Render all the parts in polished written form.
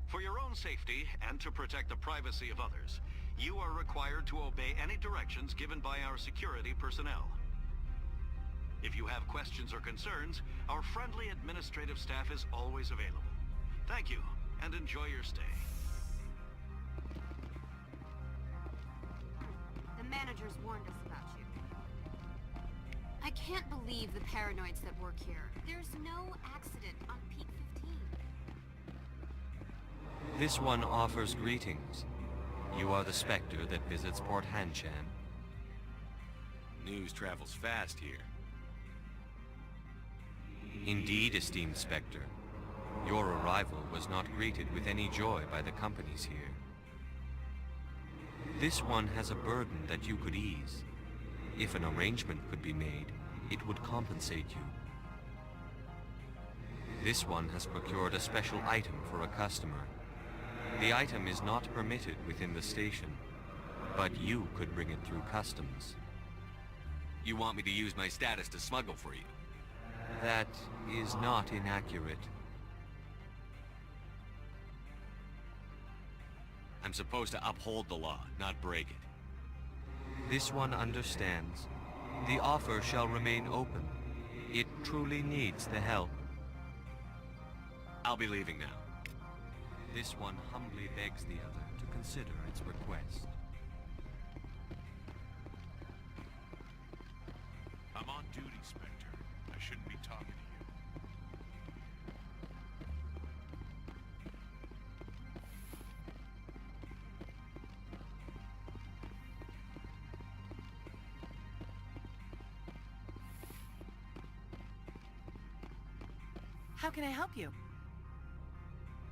For your own safety and to protect the privacy of others, you are required to obey any directions given by our security personnel. If you have questions or concerns, our friendly administrative staff is always available. Thank you, and enjoy your stay. The managers warned us about you. I can't believe the paranoids that work here. There's no accident on Peak 15. This one offers greetings. You are the Spectre that visits Port Hanshan. News travels fast here. Indeed, esteemed Spectre. Your arrival was not greeted with any joy by the companies here. This one has a burden that you could ease. If an arrangement could be made, it would compensate you. This one has procured a special item for a customer. The item is not permitted within the station, but you could bring it through customs. You want me to use my status to smuggle for you? That is not inaccurate. I'm supposed to uphold the law, not break it. This one understands. The offer shall remain open. It truly needs the help. I'll be leaving now. This one humbly begs the other to consider its request. I'm on duty, Spectre. I shouldn't be talking to you. How can I help you?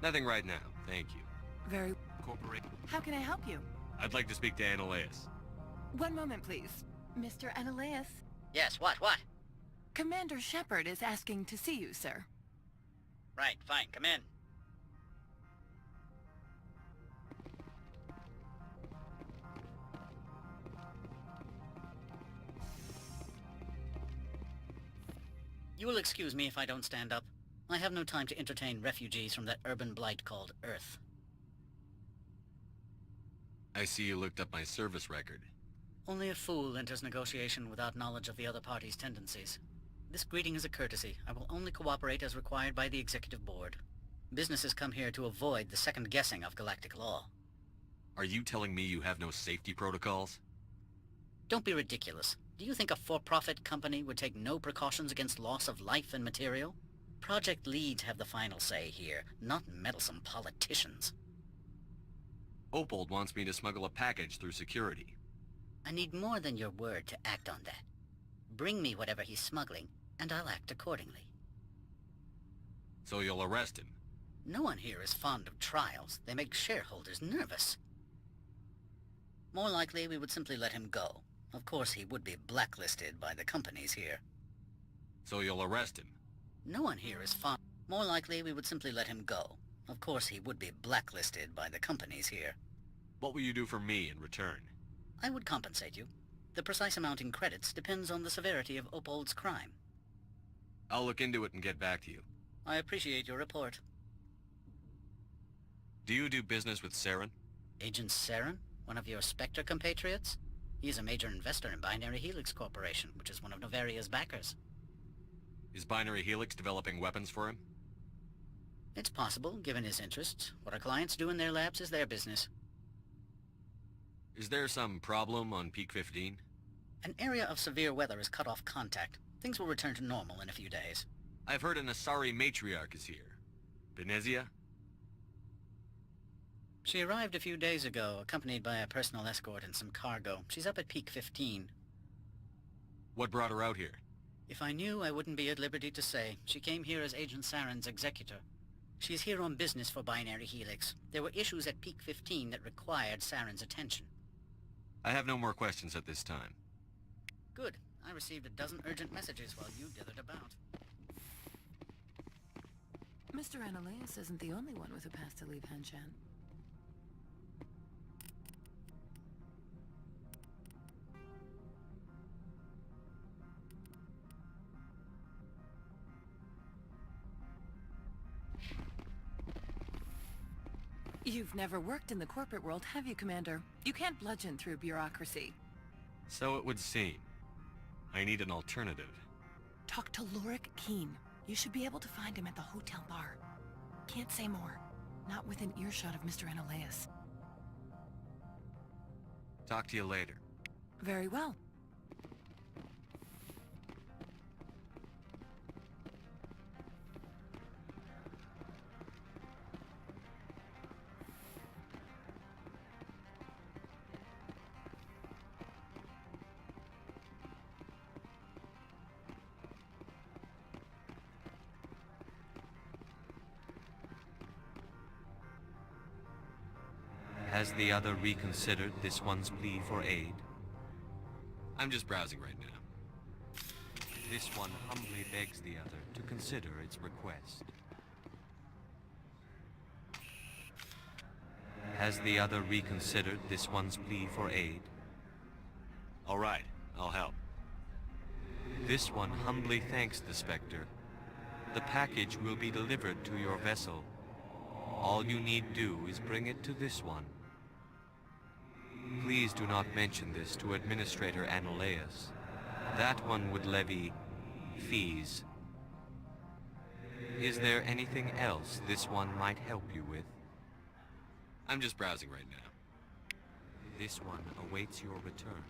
Nothing right now, thank you. Very... Corporation. How can I help you? I'd like to speak to Annaleus. One moment, please. Mr. Annaleus? Yes, what? Commander Shepard is asking to see you, sir. Right, fine, come in. You will excuse me if I don't stand up. I have no time to entertain refugees from that urban blight called Earth. I see you looked up my service record. Only a fool enters negotiation without knowledge of the other party's tendencies. This greeting is a courtesy. I will only cooperate as required by the Executive Board. Businesses come here to avoid the second guessing of galactic law. Are you telling me you have no safety protocols? Don't be ridiculous. Do you think a for-profit company would take no precautions against loss of life and material? Project leads have the final say here, not meddlesome politicians. Opold wants me to smuggle a package through security. I need more than your word to act on that. Bring me whatever he's smuggling, and I'll act accordingly. So you'll arrest him? No one here is fond of trials. They make shareholders nervous. More likely, we would simply let him go. Of course, he would be blacklisted by the companies here. So you'll arrest him? No one here is fond... More likely, we would simply let him go. Of course, he would be blacklisted by the companies here. What will you do for me in return? I would compensate you. The precise amount in credits depends on the severity of Opold's crime. I'll look into it and get back to you. I appreciate your report. Do you do business with Saren? Agent Saren? One of your Spectre compatriots? He is a major investor in Binary Helix Corporation, which is one of Novaria's backers. Is Binary Helix developing weapons for him? It's possible, given his interests. What our clients do in their labs is their business. Is there some problem on Peak 15? An area of severe weather has cut off contact. Things will return to normal in a few days. I've heard an Asari matriarch is here. Benezia? She arrived a few days ago, accompanied by a personal escort and some cargo. She's up at Peak 15. What brought her out here? If I knew, I wouldn't be at liberty to say. She came here as Agent Saren's executor. She's here on business for Binary Helix. There were issues at Peak 15 that required Saren's attention. I have no more questions at this time. Good. I received a dozen urgent messages while you dithered about. Mr. Annaleus isn't the only one with a pass to leave Hanshan. You've never worked in the corporate world, have you, Commander? You can't bludgeon through bureaucracy. So it would seem. I need an alternative. Talk to Lorik Keen. You should be able to find him at the hotel bar. Can't say more. Not within earshot of Mr. Analeas. Talk to you later. Very well. Has the other reconsidered this one's plea for aid? I'm just browsing right now. This one humbly begs the other to consider its request. Has the other reconsidered this one's plea for aid? All right, I'll help. This one humbly thanks the Spectre. The package will be delivered to your vessel. All you need do is bring it to this one. Please do not mention this to Administrator Analeas. That one would levy fees. Is there anything else this one might help you with? I'm just browsing right now. This one awaits your return.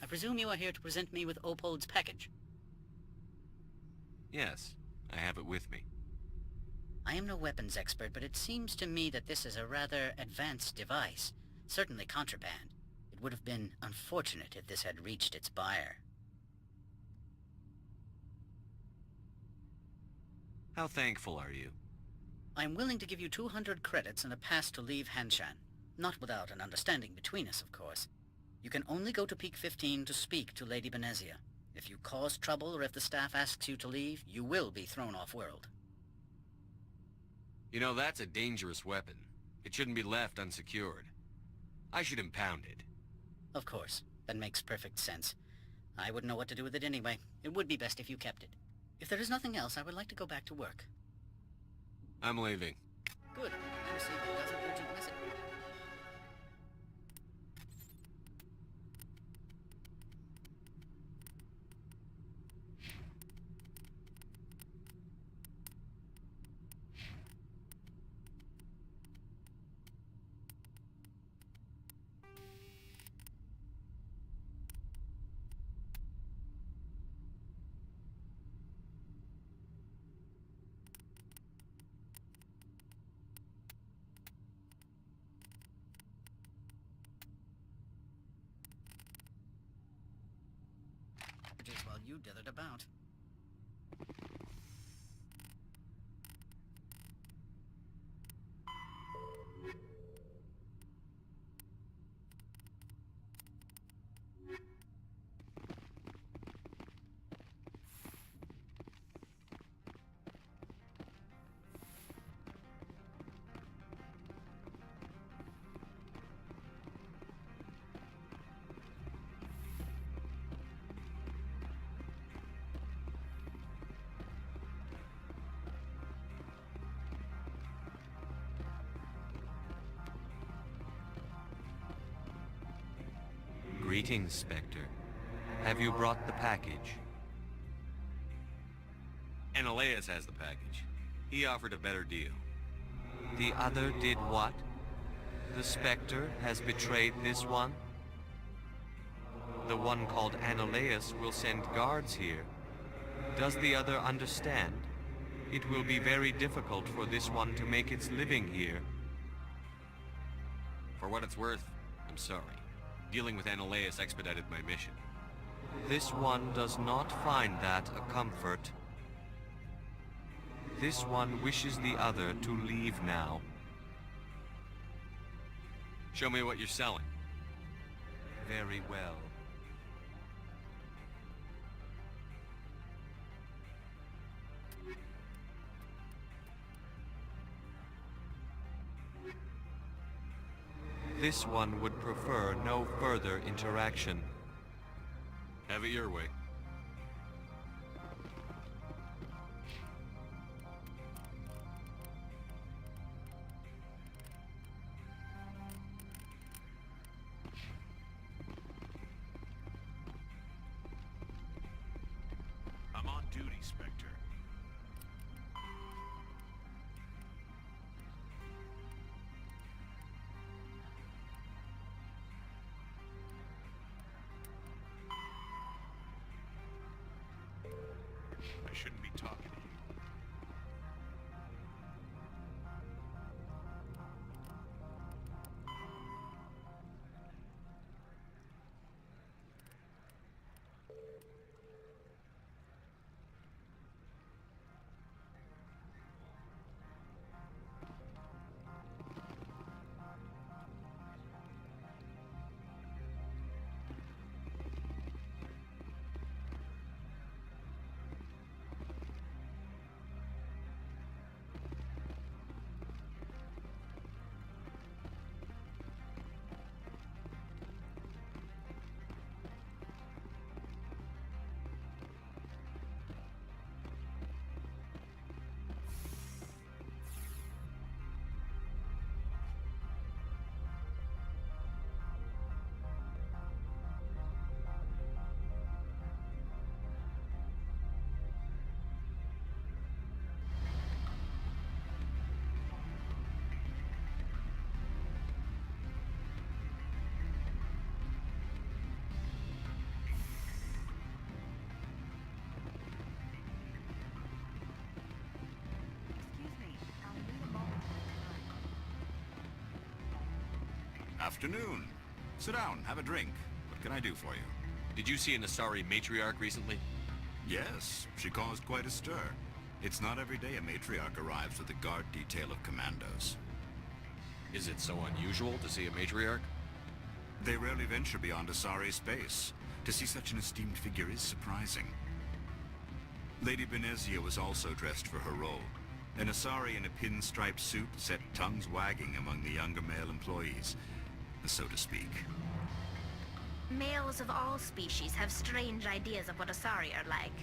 I presume you are here to present me with Opold's package. Yes, I have it with me. I am no weapons expert, but it seems to me that this is a rather advanced device. Certainly contraband. It would have been unfortunate if this had reached its buyer. How thankful are you? I am willing to give you 200 credits and a pass to leave Hanshan. Not without an understanding between us, of course. You can only go to Peak 15 to speak to Lady Benezia. If you cause trouble or if the staff asks you to leave, you will be thrown off-world. You know, that's a dangerous weapon. It shouldn't be left unsecured. I should impound it. Of course. That makes perfect sense. I wouldn't know what to do with it anyway. It would be best if you kept it. If there is nothing else, I would like to go back to work. I'm leaving. Good. I received a dozen urgent messages. While you dithered about. Greetings, Spectre. Have you brought the package? Ananias has the package. He offered a better deal. The other did what? The Spectre has betrayed this one? The one called Ananias will send guards here. Does the other understand? It will be very difficult for this one to make its living here. For what it's worth, I'm sorry. Dealing with Ananias expedited my mission. This one does not find that a comfort. This one wishes the other to leave now. Show me what you're selling. Very well. This one would prefer no further interaction. Have it your way. I'm on duty, Spectre. I shouldn't be talking to you. Afternoon. Sit down, have a drink. What can I do for you? Did you see an Asari matriarch recently? Yes, she caused quite a stir. It's not every day a matriarch arrives with a guard detail of commandos. Is it so unusual to see a matriarch? They rarely venture beyond Asari space. To see such an esteemed figure is surprising. Lady Benezia was also dressed for her role. An Asari in a pinstriped suit set tongues wagging among the younger male employees, so to speak. Males of all species have strange ideas of what Asari are like.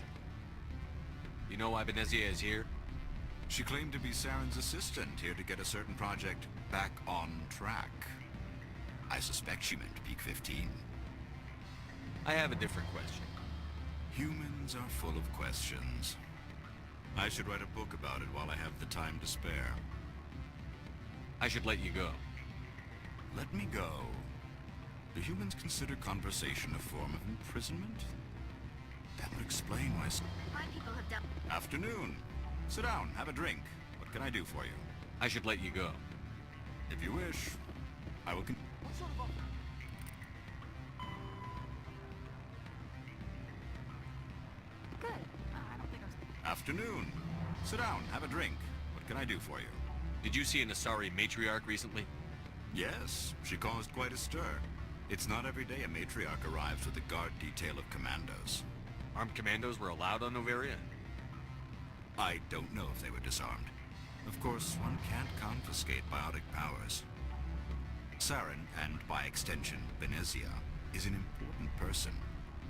You know why Benezia is here? She claimed to be Saren's assistant, here to get a certain project back on track. I suspect she meant Peak 15. I have a different question. Humans are full of questions. I should write a book about it while I have the time to spare. I should let you go. Let me go. Do humans consider conversation a form of imprisonment? That would explain why... My people have done... Afternoon. Sit down, have a drink. What can I do for you? I should let you go. If you wish, I will Good. I don't think I was... Afternoon. Sit down, have a drink. What can I do for you? Did you see an Asari matriarch recently? Yes, she caused quite a stir. It's not every day a matriarch arrives with a guard detail of commandos. Armed commandos were allowed on Novaria? I don't know if they were disarmed. Of course, one can't confiscate biotic powers. Saren, and by extension, Benezia, is an important person.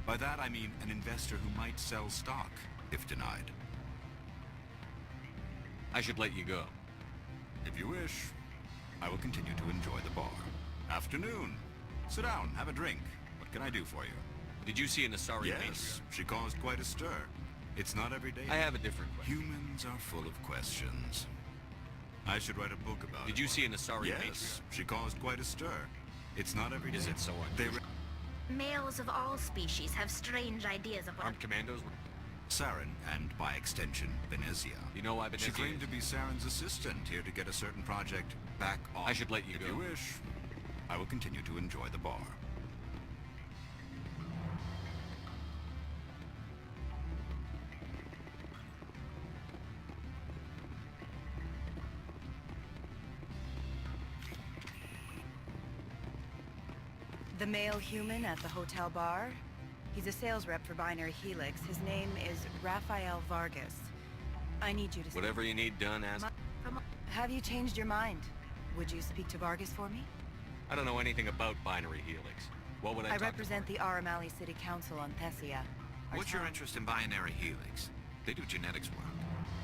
By that I mean an investor who might sell stock, if denied. I should let you go. If you wish, I will continue to enjoy the bar. Afternoon. Sit down, have a drink. What can I do for you? Did you see an Asari Yes, matriarch? she caused quite a stir. It's not every day... I have a different question. Humans are full of questions. I should write a book about it. Did you see an Asari Yes, matriarch? she caused quite a stir. It's not every day... Is it so unusual? Males of all species have strange ideas of what... Armed commandos were... Saren, and by extension, Benezia. You know why Benezia She claimed is? to be Saren's assistant, here to get a certain project back on. I should let you If go. you wish, I will continue to enjoy the bar. The male human at the hotel bar? He's a sales rep for Binary Helix. His name is Rafael Vargas. I need you to... Whatever you need done, ask... Have you changed your mind? Would you speak to Vargas for me? I don't know anything about Binary Helix. What would I talk to represent the Vargas? Aramali City Council on Thessia. Our What's your town- interest in Binary Helix? They do genetics work.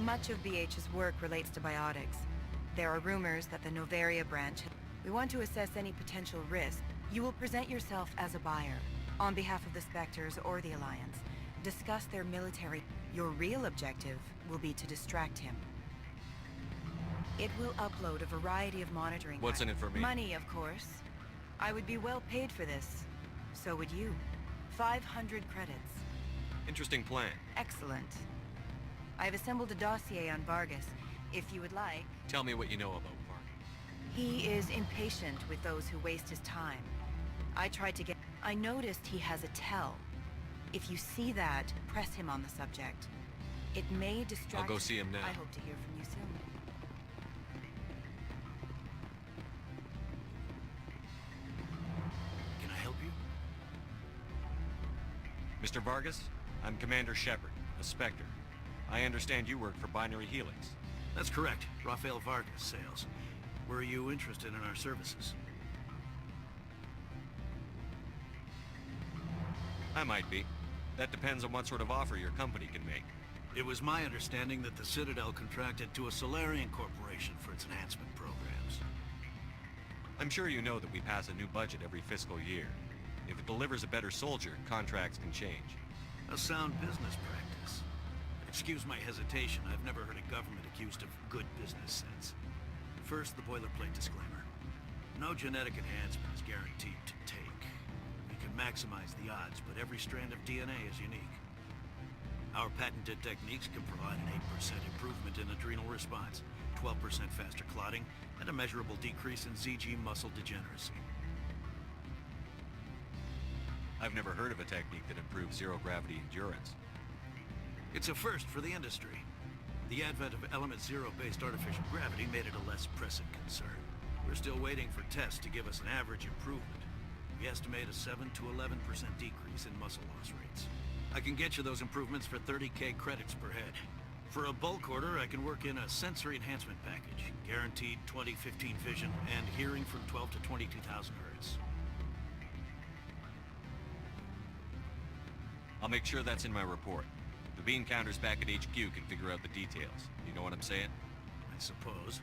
Much of BH's work relates to biotics. There are rumors that the Novaria branch... We want to assess any potential risk. You will present yourself as a buyer, on behalf of the Spectres or the Alliance. Discuss their military... Your real objective will be to distract him. It will upload a variety of monitoring... What's in it for me? Money, of course. I would be well paid for this. So would you. 500 credits. Interesting plan. Excellent. I've assembled a dossier on Vargas. If you would like... Tell me what you know about Vargas. He is impatient with those who waste his time. I tried to get... I noticed he has a tell. If you see that, press him on the subject. It may distract... I'll go see him now. I hope to hear from you soon. Can I help you? Mr. Vargas, I'm Commander Shepard, a Spectre. I understand you work for Binary Helix. That's correct. Rafael Vargas, sales. Were you interested in our services? I might be. That depends on what sort of offer your company can make. It was my understanding that the Citadel contracted to a Solarian corporation for its enhancement programs. I'm sure you know that we pass a new budget every fiscal year. If it delivers a better soldier, contracts can change. A sound business practice. Excuse my hesitation, I've never heard a government accused of good business sense. First, the boilerplate disclaimer. No genetic enhancement is guaranteed to take. We can maximize the odds, but every strand of DNA is unique. Our patented techniques can provide an 8% improvement in adrenal response, 12% faster clotting, and a measurable decrease in ZG muscle degeneracy. I've never heard of a technique that improves zero-gravity endurance. It's a first for the industry. The advent of element zero-based artificial gravity made it a less pressing concern. We're still waiting for tests to give us an average improvement. We estimate a 7 to 11% decrease in muscle loss rates. I can get you those improvements for 30K credits per head. For a bulk order, I can work in a sensory enhancement package, guaranteed 20/15 vision, and hearing from 12 to 22,000 hertz. I'll make sure that's in my report. The bean counters back at HQ can figure out the details. You know what I'm saying? I suppose.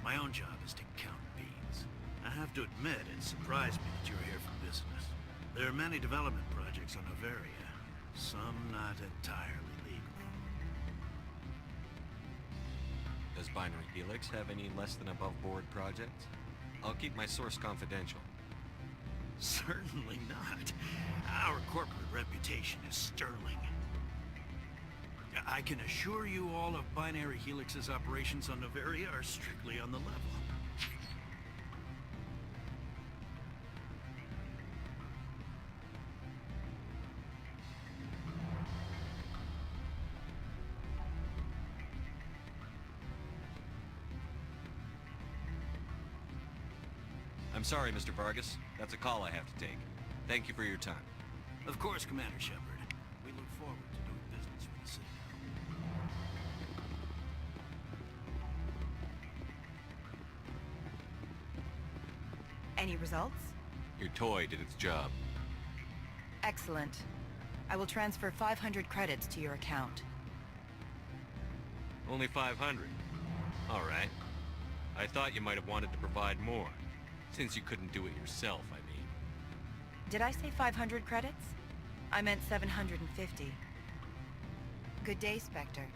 My own job is to count beans. I have to admit, it surprised me that you're here for business. There are many development projects on Noveria, some not entirely legal. Does Binary Helix have any less than above-board projects? I'll keep my source confidential. Certainly not. Our corporate reputation is sterling. I can assure you all of Binary Helix's operations on Noveria are strictly on the level. I'm sorry, Mr. Vargas. That's a call I have to take. Thank you for your time. Of course, Commander Shepard. We look forward to doing business with the Citadel. Any results? Your toy did its job. Excellent. I will transfer 500 credits to your account. Only 500. All right. I thought you might have wanted to provide more. Since you couldn't do it yourself, I mean. Did I say 500 credits? I meant 750. Good day, Spectre.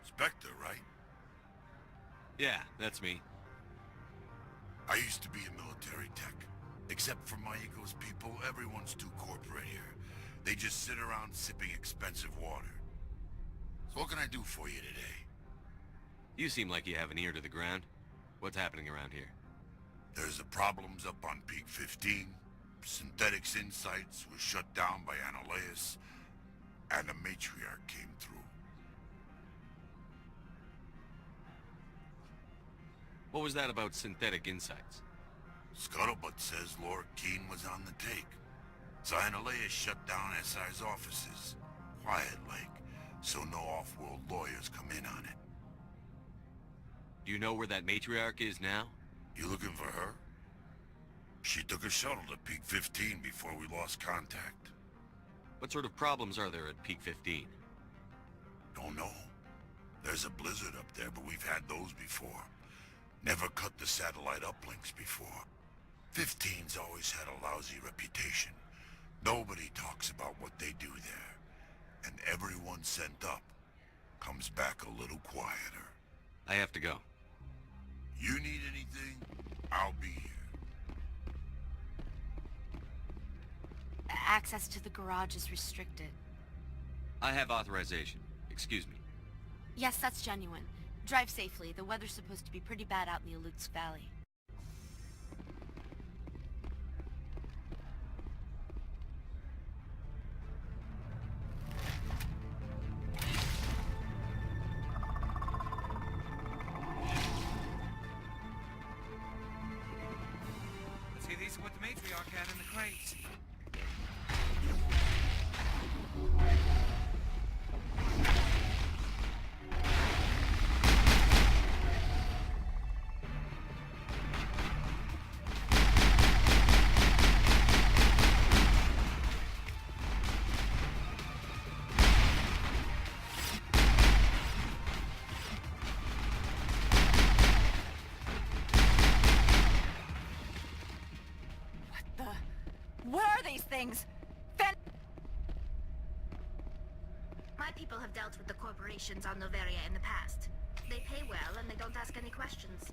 Spectre, right? Yeah, that's me. I used to be a military tech. Except for Maiko's people, everyone's too corporate here. They just sit around sipping expensive water. So what can I do for you today? You seem like you have an ear to the ground. What's happening around here? There's the problems up on Peak 15. Synthetics Insights was shut down by Anoleus. And the Matriarch came through. What was that about Synthetic Insights? Scuttlebutt says Lord Keene was on the take. So Anoleus shut down SI's offices. Quiet-like, so no off-world lawyers come in on it. Do you know where that Matriarch is now? You looking for her? She took a shuttle to Peak 15 before we lost contact. What sort of problems are there at Peak 15? Don't know. There's a blizzard up there, but we've had those before. Never cut the satellite uplinks before. 15's always had a lousy reputation. Nobody talks about what they do there. And everyone sent up comes back a little quieter. I have to go. You need anything, I'll be here. Access to the garage is restricted. I have authorization. Excuse me. Yes, that's genuine. Drive safely. The weather's supposed to be pretty bad out in the Alux Valley. These are what the matriarch had in the crates. What are these things? My people have dealt with the corporations on Noveria in the past. They pay well and they don't ask any questions.